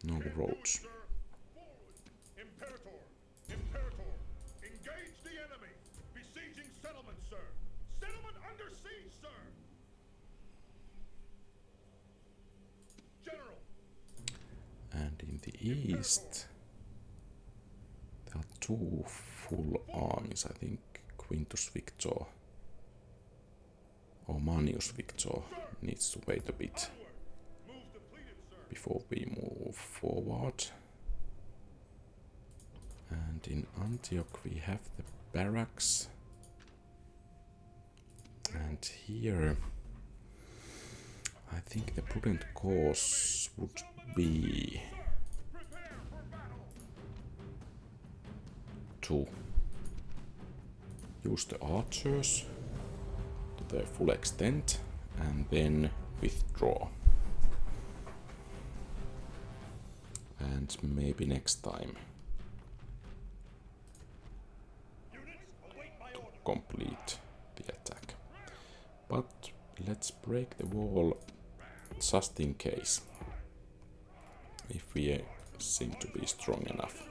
No roads. Imperator! Imperator! Engage the enemy! Besieging settlement, sir. Settlement under siege, sir. General. And in the east, there are two full armies. I think Quintus Victor or Manius Victor needs to wait a bit before we move forward. And in Antioch we have the barracks. And here I think the prudent course would be to use the archers to their full extent and then withdraw. And maybe next time to complete the attack. But let's break the wall just in case, if we seem to be strong enough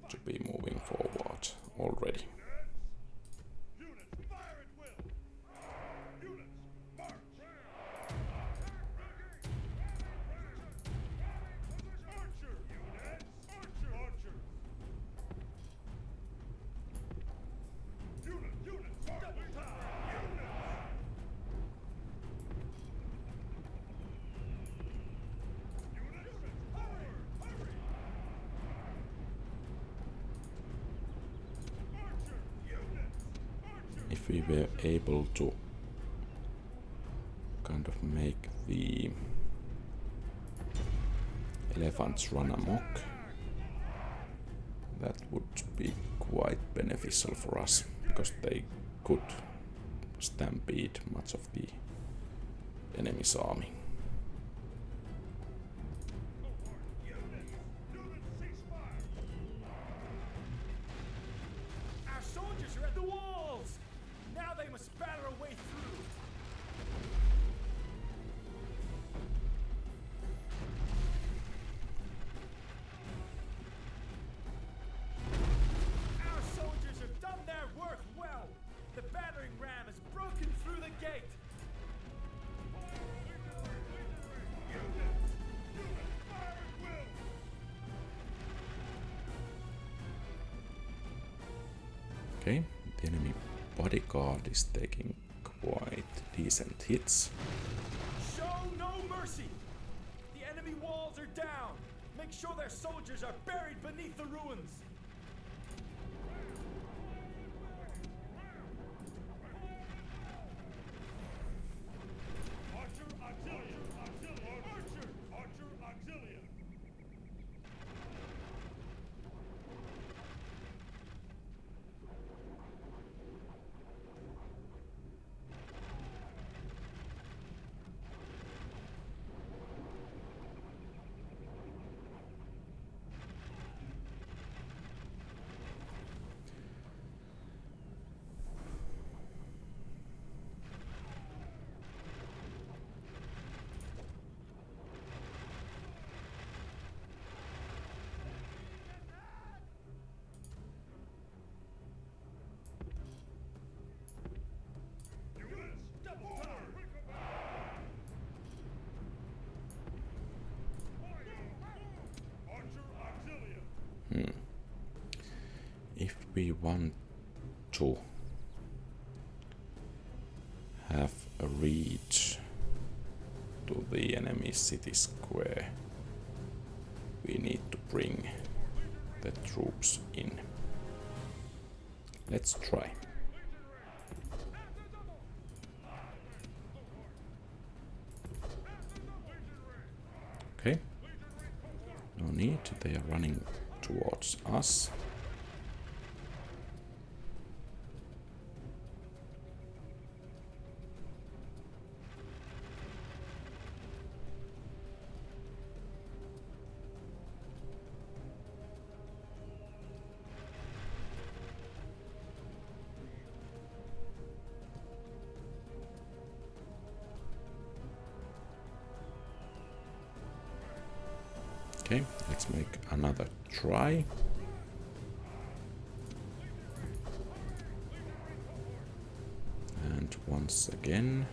to be moving forward already. If we were able to kind of make the elephants run amok, that would be quite beneficial for us, because they could stampede much of the enemy's army. Our soldiers are at the walls. Now they must batter a way through. Our soldiers have done their work well. The battering ram has broken through the gate. Okay, the enemy bodyguard is taking quite decent hits. Show no mercy. The enemy walls are down. Make sure their soldiers are buried beneath the ruins. Archer auxiliary. Archer auxiliary. If we want to have a reach to the enemy city square, we need to bring the troops in. Let's try. Okay, no need, they are running towards us. Okay, let's make another try. once again.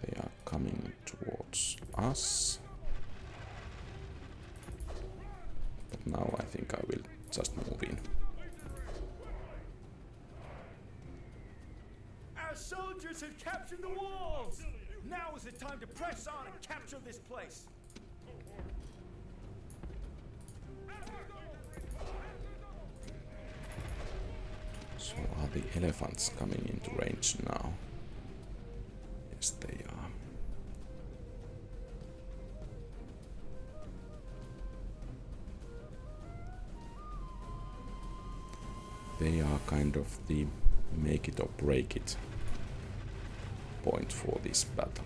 They are coming towards us. But now I think I will just move in. Our soldiers have captured the walls! Now is the time to press on and capture this place! So are the elephants coming into range now? Yes, they are. They are kind of the make it or break it point for this battle.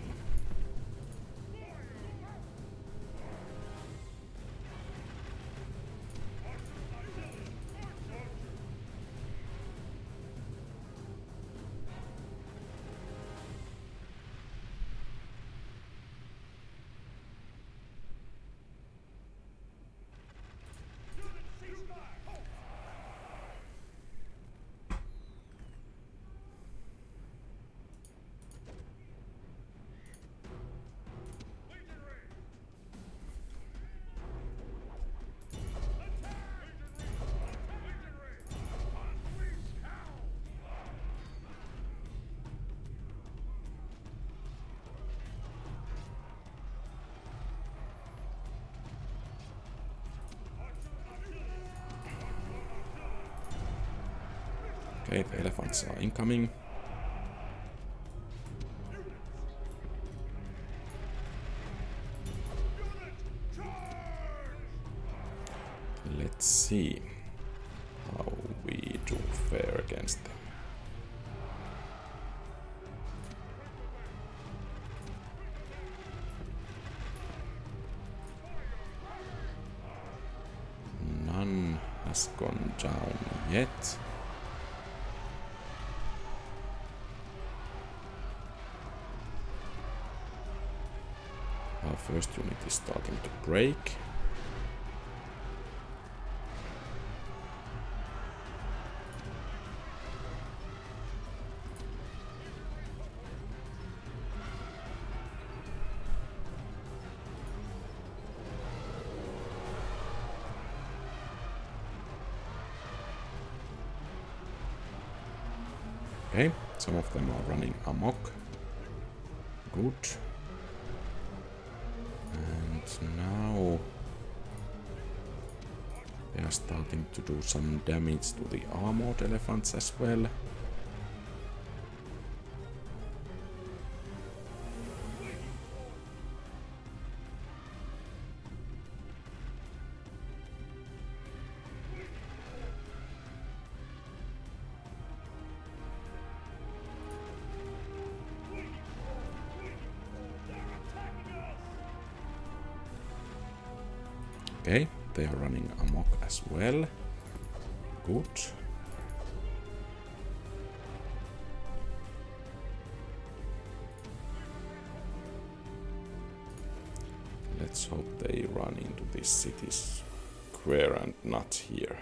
Okay, the elephants are incoming. Let's see how we do fare against them. None has gone down yet. Our first unit is starting to break. Okay, some of them are running amok. Good. And now they are starting to do some damage to the armored elephants as well. Okay, they are running amok as well. Good. Let's hope they run into this city square and not here.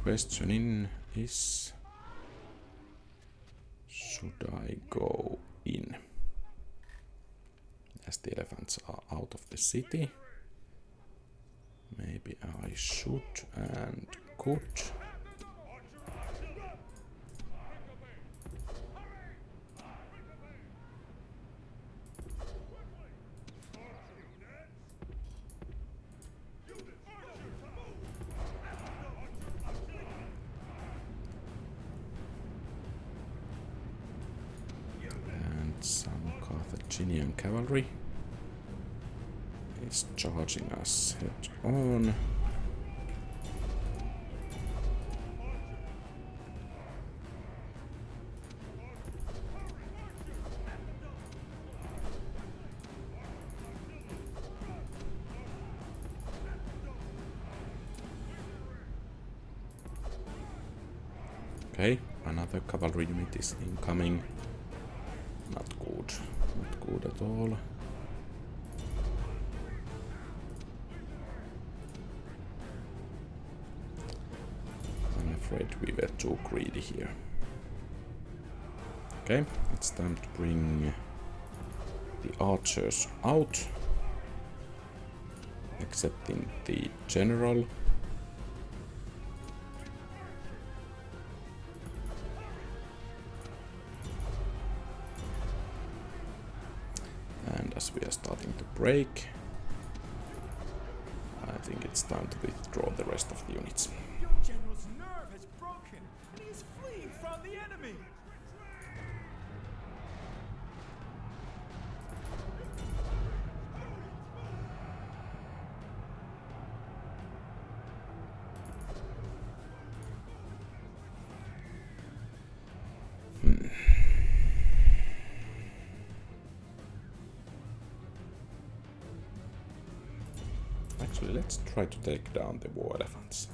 Questioning is, should I go in? As the elephants are out of the city. Maybe I should and could. Some Carthaginian cavalry is charging us head on. Okay, another cavalry unit is incoming. Not good. Not good at all. I'm afraid we were too greedy here. Okay, it's time to bring the archers out. Excepting the general. And as we are starting to break, I think it's time to withdraw the rest of the units. Your general's nerve has broken, and he is fleeing from the enemy. Actually, let's try to take down the war elephants.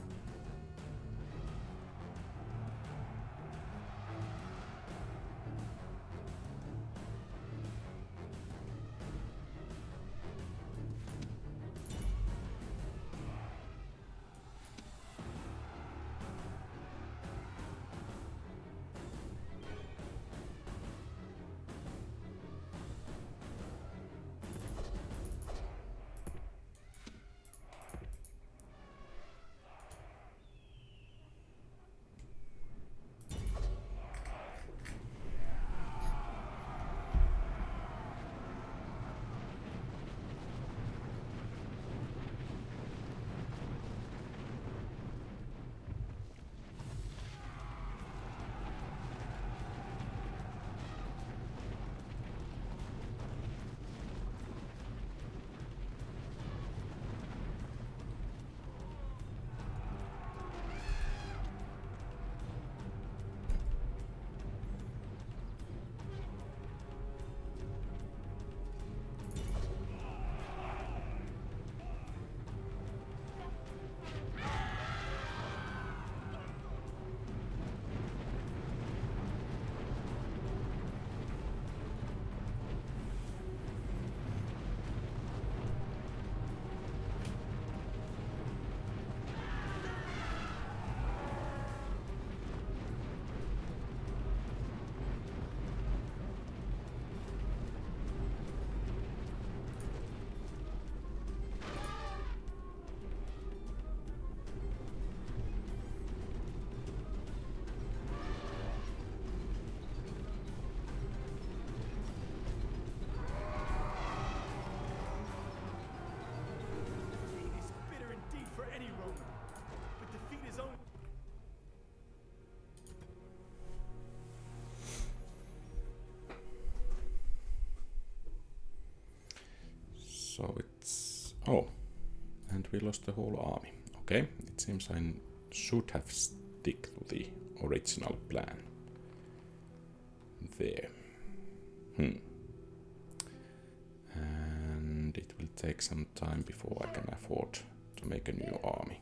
So it's... Oh, and we lost the whole army. Okay, it seems I should have stick to the original plan. There. And it will take some time before I can afford to make a new army.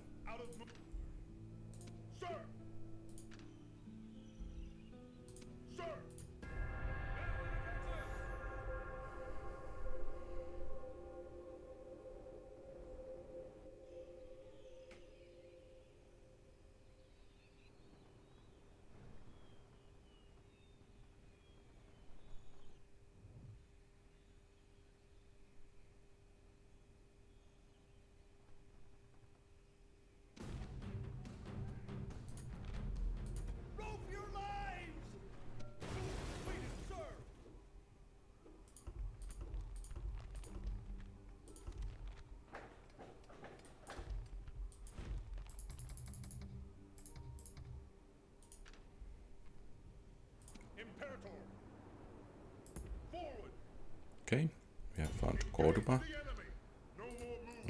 Okay, we have found Cordoba.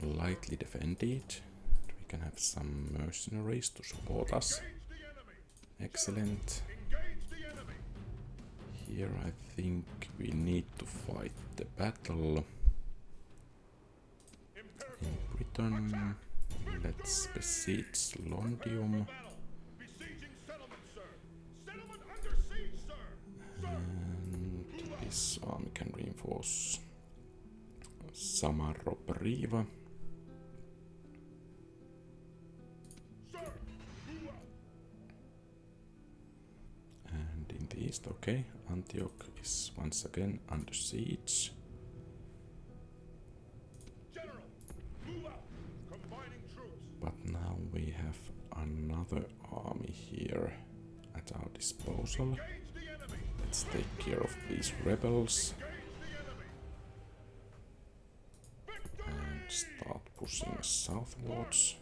Lightly defended. We can have some mercenaries to support us. Excellent. Here I think we need to fight the battle. In Britain, let's besiege Londium. And this army can reinforce Samarobriva. And in the east, okay, Antioch is once again under siege. But now we have another army here at our disposal. Let's take care of these rebels. And start pushing southwards.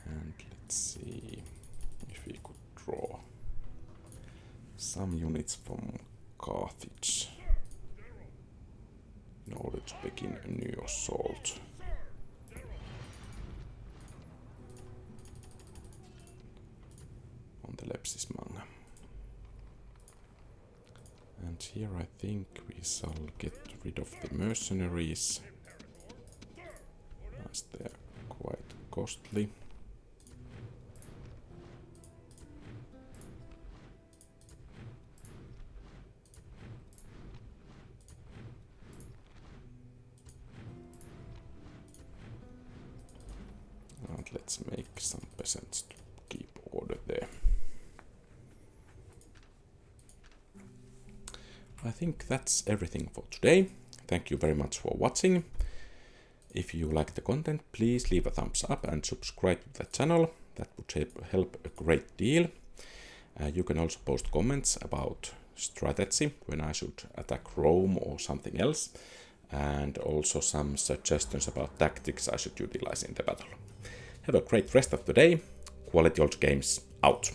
And let's see if we could draw some units from Carthage in order to begin a new assault. On the Lepsismanga. And here I think we shall get rid of the mercenaries, as they're quite costly. And let's make some peasants to keep order there. I think that's everything for today. Thank you very much for watching. If you like the content, please leave a thumbs up and subscribe to the channel. That would help a great deal. You can also post comments about strategy, when I should attack Rome or something else, and also some suggestions about tactics I should utilize in the battle. Have a great rest of the day. Quality Old Games out.